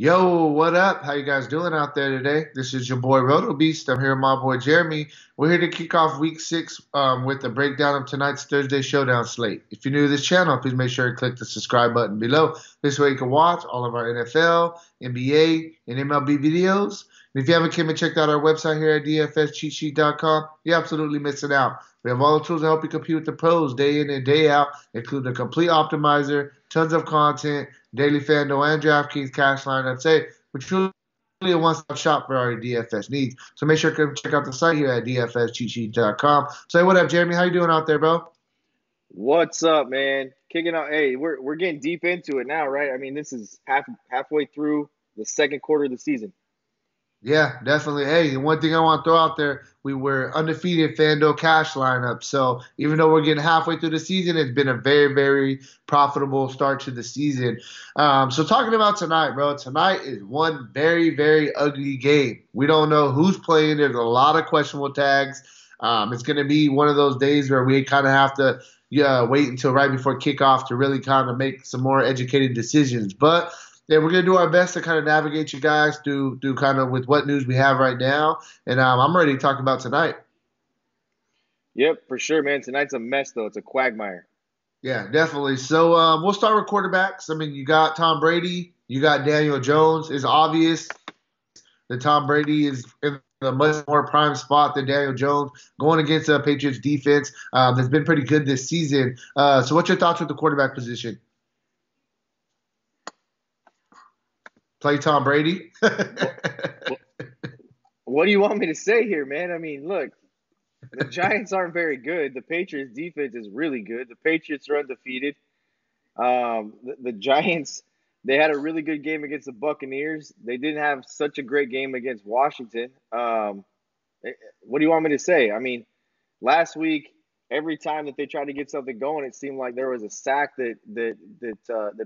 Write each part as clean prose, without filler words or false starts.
Yo, what up? How you guys doing out there today? This is your boy Roto Beast. I'm here with my boy Jeremy. We're here to kick off week six with a breakdown of tonight's Thursday Showdown slate. If you're new to this channel, please make sure to click the subscribe button below. This way you can watch all of our NFL, NBA, and MLB videos. And if you haven't came and checked out our website here at dfscheatsheet.com, you're absolutely missing out. We have all the tools to help you compete with the pros day in and day out, including a complete optimizer, tons of content, daily FanDuel and DraftKings cash lineups. Hey, we're truly a one-stop shop for our DFS needs. So make sure to check out the site here at dfscheatsheet.com. So hey, what up, Jeremy? How you doing out there, bro? What's up, man? Kicking out. Hey, we're getting deep into it now, right? I mean, this is halfway through the second quarter of the season. Yeah, definitely. Hey, and one thing I want to throw out there, we were undefeated FanDuel cash lineup. So even though we're getting halfway through the season, it's been a very, very profitable start to the season. So talking about tonight, bro, tonight is one very, very ugly game. We don't know who's playing. There's a lot of questionable tags. It's going to be one of those days where we kind of have to wait until right before kickoff to really kind of make some more educated decisions. But yeah, we're gonna do our best to kind of navigate you guys through kind of with what news we have right now, and I'm ready to talk about tonight. Yep, for sure, man. Tonight's a mess, though. It's a quagmire. Yeah, definitely. So we'll start with quarterbacks. I mean, you got Tom Brady, you got Daniel Jones. It's obvious that Tom Brady is in a much more prime spot than Daniel Jones going against the Patriots defense that's been pretty good this season. So what's your thoughts with the quarterback position? Play Tom Brady? What, what, what do you want me to say here, man? I mean, look, the Giants aren't very good. The Patriots defense is really good. The Patriots are undefeated. The Giants, they had a really good game against the Buccaneers. They didn't have such a great game against Washington. What do you want me to say? I mean, last week, every time that they tried to get something going, it seemed like there was a sack that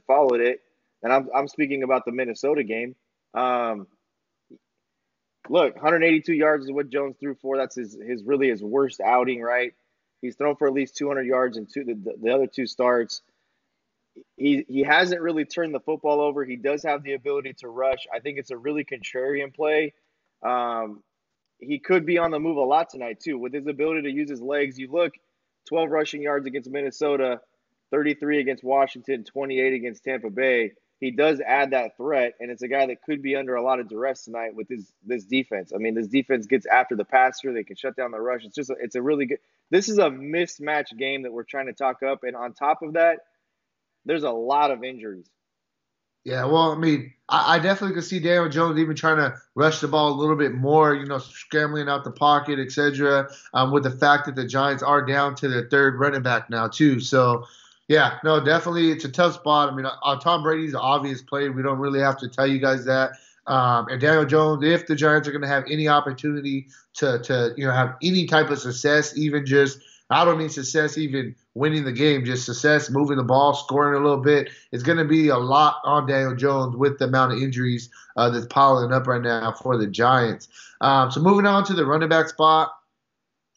followed it. And I'm speaking about the Minnesota game. Um, Look, 182 yards is what Jones threw for. That's his really his worst outing, right? He's thrown for at least 200 yards in the other two starts. He hasn't really turned the football over. He does have the ability to rush. I think it's a really contrarian play. Um, he could be on the move a lot tonight too, with his ability to use his legs. You look, 12 rushing yards against Minnesota, 33 against Washington, 28 against Tampa Bay. He does add that threat, and it's a guy that could be under a lot of duress tonight with this defense. I mean, this defense gets after the passer. They can shut down the rush. It's a really good. This is a mismatch game that we're trying to talk up, and on top of that, there's a lot of injuries. Yeah, well, I mean, I definitely could see Daniel Jones even trying to rush the ball a little bit more, scrambling out the pocket, etc. With the fact that the Giants are down to their third running back now too. So, yeah, no, definitely it's a tough spot. I mean, Tom Brady's an obvious play. We don't really have to tell you guys that. And Daniel Jones, if the Giants are going to have any opportunity to have any type of success, even just I don't mean success even winning the game, just success moving the ball, scoring a little bit. It's going to be a lot on Daniel Jones with the amount of injuries that's piling up right now for the Giants. So moving on to the running back spot,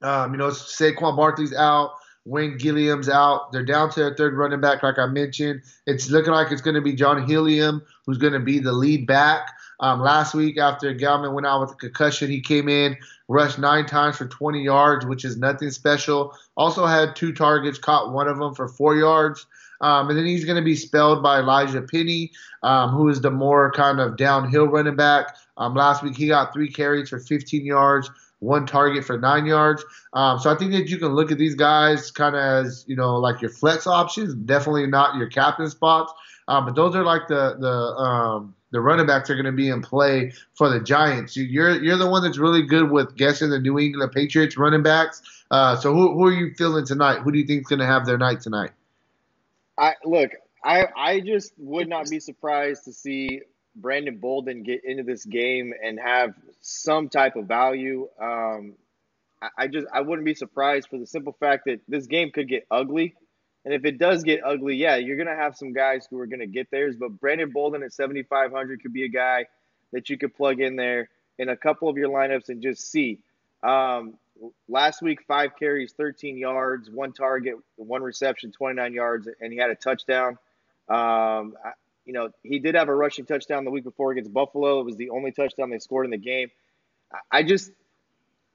Saquon Barkley's out. Wayne Gilliam's out. They're down to their third running back, like I mentioned. It's looking like it's going to be John Hilliam, who's going to be the lead back. Last week, after Gallman went out with a concussion, he came in, rushed 9 times for 20 yards, which is nothing special. Also had 2 targets, caught one of them for 4 yards. And then he's going to be spelled by Elijah Penny, who is the more kind of downhill running back. Last week, he got 3 carries for 15 yards, 1 target for 9 yards. So I think that you can look at these guys kind of as, like your flex options, definitely not your captain spots. But those are like the running backs are going to be in play for the Giants. You're the one that's really good with guessing the New England Patriots running backs. So who are you feeling tonight? Who do you think is going to have their night tonight? I just would not be surprised to see Brandon Bolden get into this game and have some type of value. I wouldn't be surprised for the simple fact that this game could get ugly. And if it does get ugly, yeah, you're going to have some guys who are going to get theirs. But Brandon Bolden at 7,500 could be a guy that you could plug in there in a couple of your lineups and just see. Um, Last week, 5 carries, 13 yards, 1 target, 1 reception, 29 yards, and he had a touchdown. Um, he did have a rushing touchdown the week before against Buffalo. It was the only touchdown they scored in the game. I just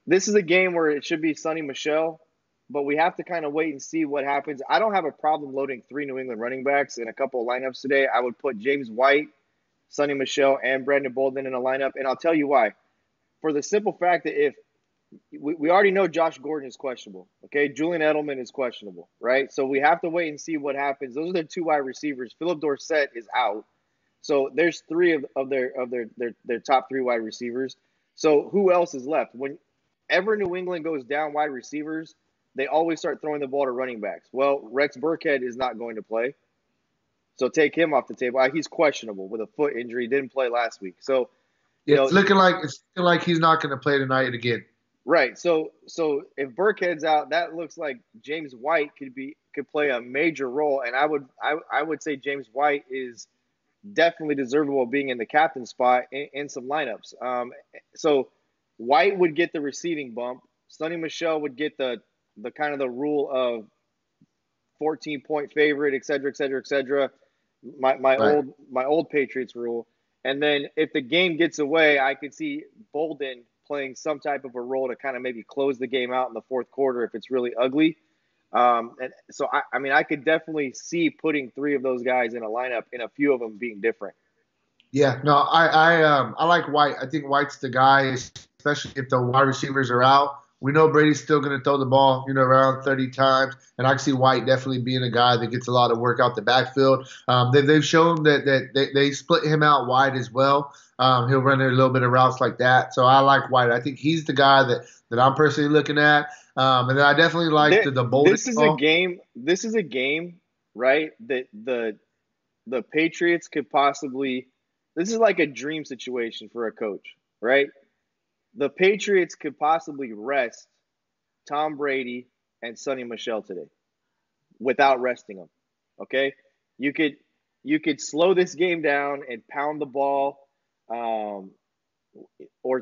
This is a game where it should be Sonny Michel, but we have to kind of wait and see what happens. I don't have a problem loading 3 New England running backs in a couple of lineups today. I would put James White, Sonny Michel, and Brandon Bolden in a lineup, and I'll tell you why. For the simple fact that if we already know Josh Gordon is questionable, okay? Julian Edelman is questionable, right? So we have to wait and see what happens. Those are their 2 wide receivers. Philip Dorsett is out. So there's 3 of their top 3 wide receivers. So who else is left? Whenever New England goes down wide receivers, they always start throwing the ball to running backs. Well, Rex Burkhead is not going to play. So take him off the table. He's questionable with a foot injury. Didn't play last week. So, Yeah, it's looking like he's not going to play tonight again. right. So if Burkhead's out, that looks like James White could play a major role. And I would say James White is definitely deservable of being in the captain spot in some lineups. So White would get the receiving bump. Sonny Michel would get the kind of the rule of 14-point favorite, et cetera, et cetera, et cetera. My Right. old Patriots rule. And then if the game gets away, I could see Bolden playing some type of a role to kind of maybe close the game out in the fourth quarter if it's really ugly. And so I mean, I could definitely see putting 3 of those guys in a lineup and a few of them being different. Yeah, no, I like White. I think White's the guy, especially if the wide receivers are out. We know Brady's still going to throw the ball, around 30 times, and I can see White definitely being a guy that gets a lot of work out the backfield. They've shown that they split him out wide as well. He'll run a little bit of routes like that. So I like White. I think he's the guy that I'm personally looking at. And then I definitely like the Bolden This is a call. game. This is a game, right? That the Patriots could possibly. This is like a dream situation for a coach, right? The Patriots could possibly rest Tom Brady and Sonny Michel today without resting them. Okay, you could slow this game down and pound the ball, or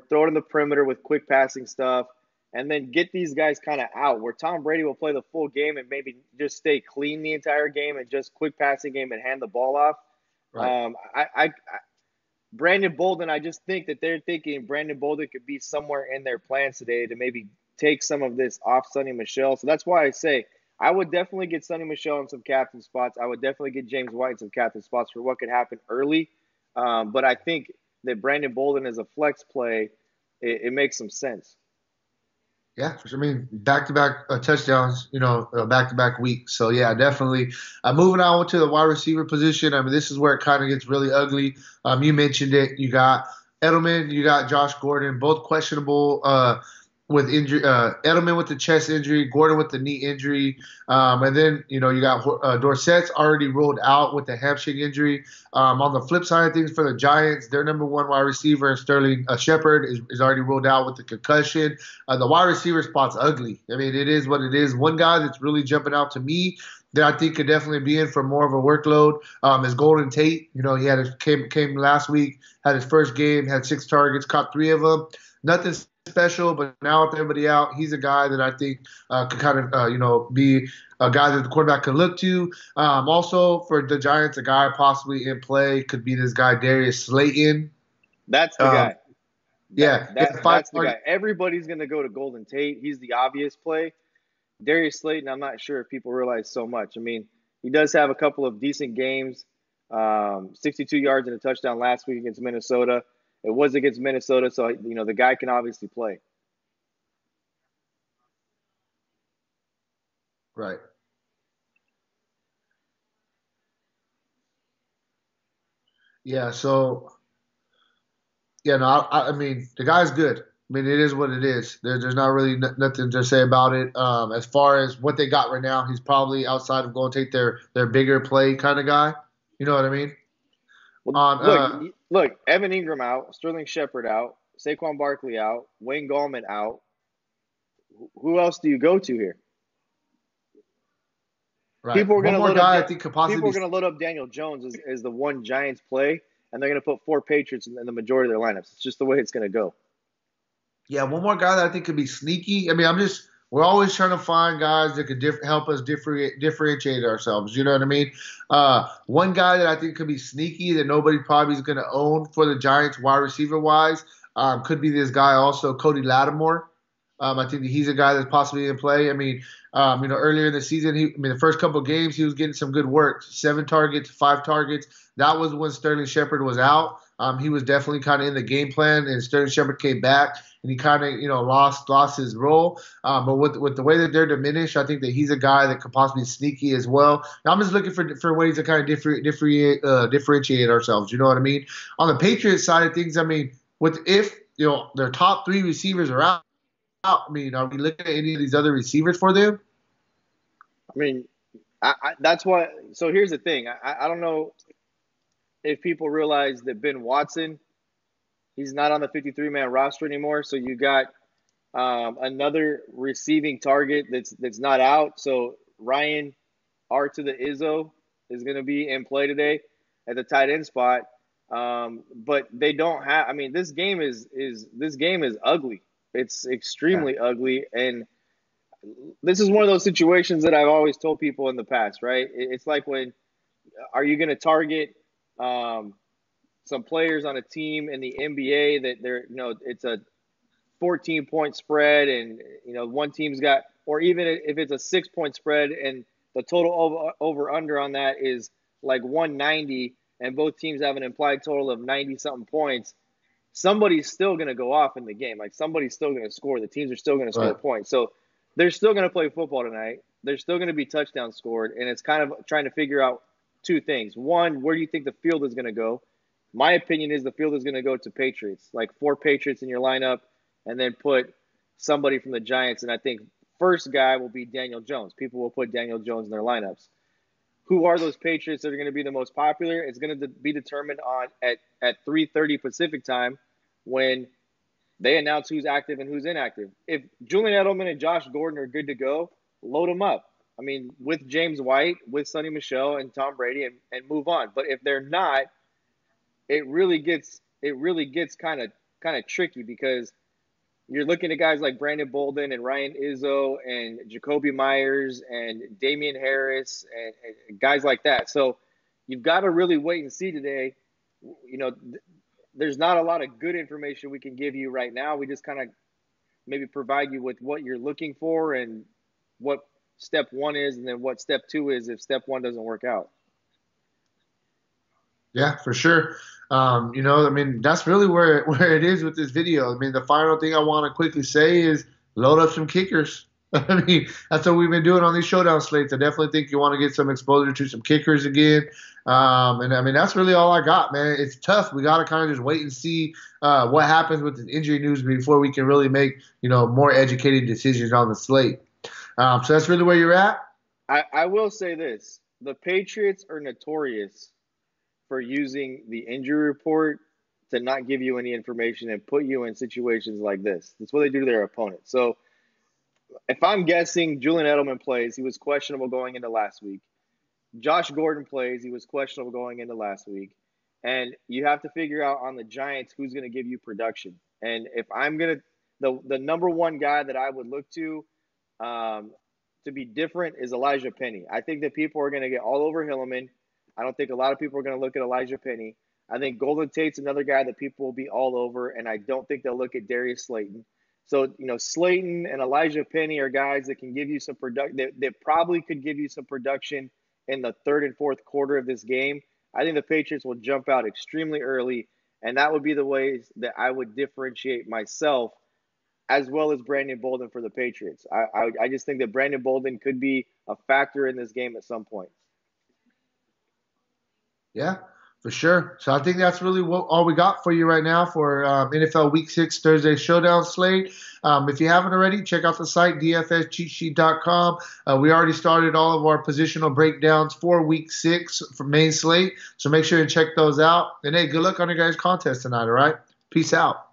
throw it in the perimeter with quick passing stuff, and then get these guys kind of out where Tom Brady will play the full game and maybe just stay clean the entire game and just quick passing game and hand the ball off. Right. Brandon Bolden, I just think that they're thinking Brandon Bolden could be somewhere in their plans today to maybe take some of this off Sonny Michel. So that's why I say I would definitely get Sonny Michel in some captain spots. I would definitely get James White in some captain spots for what could happen early. But I think that Brandon Bolden as a flex play, it makes some sense. Yeah, I mean, back-to-back touchdowns, back-to-back weeks. So, yeah, definitely. Moving on to the wide receiver position, I mean, this is where it kind of gets really ugly. You mentioned it. You got Edelman, you got Josh Gordon, both questionable with injury. Edelman with the chest injury, Gordon with the knee injury. And then, you got Dorsett's already ruled out with the hamstring injury. On the flip side of things for the Giants, their number 1 wide receiver, Sterling Shepard, is already ruled out with the concussion. The wide receiver spot's ugly. I mean, it is what it is. One guy that's really jumping out to me that I think could definitely be in for more of a workload is Golden Tate. He had came last week, had his first game, had 6 targets, caught 3 of them. Nothing special, but now with everybody out, he's a guy that I think could kind of, be a guy that the quarterback could look to. Also, for the Giants, a guy possibly in play could be this guy, Darius Slayton. That's the guy. Yeah. That's the guy. Everybody's going to go to Golden Tate. He's the obvious play. Darius Slayton, I'm not sure if people realize so much. I mean, he does have a couple of decent games, 62 yards and a touchdown last week against Minnesota. It was against Minnesota, so the guy can obviously play. Right. Yeah. So, yeah, no, I mean, the guy's good. I mean, it is what it is. There's not really nothing to say about it. As far as what they got right now, he's probably outside of going to take their bigger play kind of guy. You know what I mean? Well, On look, Evan Ingram out, Sterling Shepard out, Saquon Barkley out, Wayne Gallman out. Who else do you go to here? Right. People are going One to more load guy I up. think could possibly People are be. going to load up Daniel Jones as the one Giants play, and they're going to put 4 Patriots in the majority of their lineups. It's just the way it's going to go. Yeah, one more guy that I think could be sneaky. I mean, I'm just We're always trying to find guys that could help us differentiate ourselves. You know what I mean? One guy that I think could be sneaky that nobody probably is going to own for the Giants wide receiver wise could be this guy also, Cody Lattimore. I think that he's a guy that's possibly in play. I mean, earlier in the season, the first couple of games, he was getting some good work. 7 targets, 5 targets. That was when Sterling Shepard was out. He was definitely kind of in the game plan, and Sterling Shepard came back, and he kind of, lost his role. But with the way that they're diminished, I think that he's a guy that could possibly be sneaky as well. And I'm just looking for ways to kind of differentiate ourselves. You know what I mean? On the Patriots side of things, I mean, if their top 3 receivers are out. I mean, are we looking at any of these other receivers for them? I mean, that's why. So here's the thing. I don't know if people realize that Ben Watson, he's not on the 53-man roster anymore. So you got another receiving target that's not out. So Ryan R to the Izzo is going to be in play today at the tight end spot. But they don't have. I mean, this game is ugly. It's extremely ugly, and this is one of those situations that I've always told people in the past, right? It's like when are you going to target some players on a team in the NBA that it's a 14-point spread and one team's got, or even if it's a 6-point spread and the total over under on that is like 190 and both teams have an implied total of 90 something points, somebody's still going to go off in the game. Like somebody's still going to score. The teams are still going to score points. So they're still going to play football tonight. There's still going to be touchdowns scored. And it's kind of trying to figure out 2 things. One, where do you think the field is going to go? My opinion is the field is going to go to Patriots, like 4 Patriots in your lineup, and then put somebody from the Giants. And I think first guy will be Daniel Jones. People will put Daniel Jones in their lineups. Who are those Patriots that are going to be the most popular? It's going to be determined at 3:30 Pacific time when they announce who's active and who's inactive. If Julian Edelman and Josh Gordon are good to go, load them up. I mean, with James White, with Sonny Michel and Tom Brady, and move on. But if they're not, it really gets kind of tricky because you're looking at guys like Brandon Bolden and Ryan Izzo and Jacoby Myers and Damian Harris and guys like that. So you've got to really wait and see today. There's not a lot of good information we can give you right now. We just kind of maybe provide you with what you're looking for and what step 1 is and then what step 2 is if step 1 doesn't work out. Yeah, for sure. I mean, that's really where it is with this video. I mean, the final thing I want to quickly say is load up some kickers. I mean, that's what we've been doing on these showdown slates. I definitely think you want to get some exposure to some kickers again. And I mean, that's really all I got, man. It's tough. We got to kind of just wait and see what happens with the injury news before we can really make, more educated decisions on the slate. So that's really where you're at. I will say this. The Patriots are notorious for using the injury report to not give you any information and put you in situations like this. That's what they do to their opponents. So if I'm guessing, Julian Edelman plays. He was questionable going into last week. Josh Gordon plays. He was questionable going into last week. And you have to figure out on the Giants who's going to give you production. And if I'm going to – the number one guy that I would look to be different is Elijah Penny. I think that people are going to get all over Hillman. I don't think a lot of people are going to look at Elijah Penny. I think Golden Tate's another guy that people will be all over, and I don't think they'll look at Darius Slayton. So, Slayton and Elijah Penny are guys that can give you some production. That probably could give you some production in the 3rd and 4th quarter of this game. I think the Patriots will jump out extremely early, and that would be the ways that I would differentiate myself as well as Brandon Bolden for the Patriots. I just think that Brandon Bolden could be a factor in this game at some point. Yeah, for sure. So I think that's really all we got for you right now for NFL Week 6 Thursday Showdown slate. If you haven't already, check out the site, dfscheatsheet.com. We already started all of our positional breakdowns for Week 6 for main slate, so make sure to check those out. And, hey, good luck on your guys' contest tonight, all right? Peace out.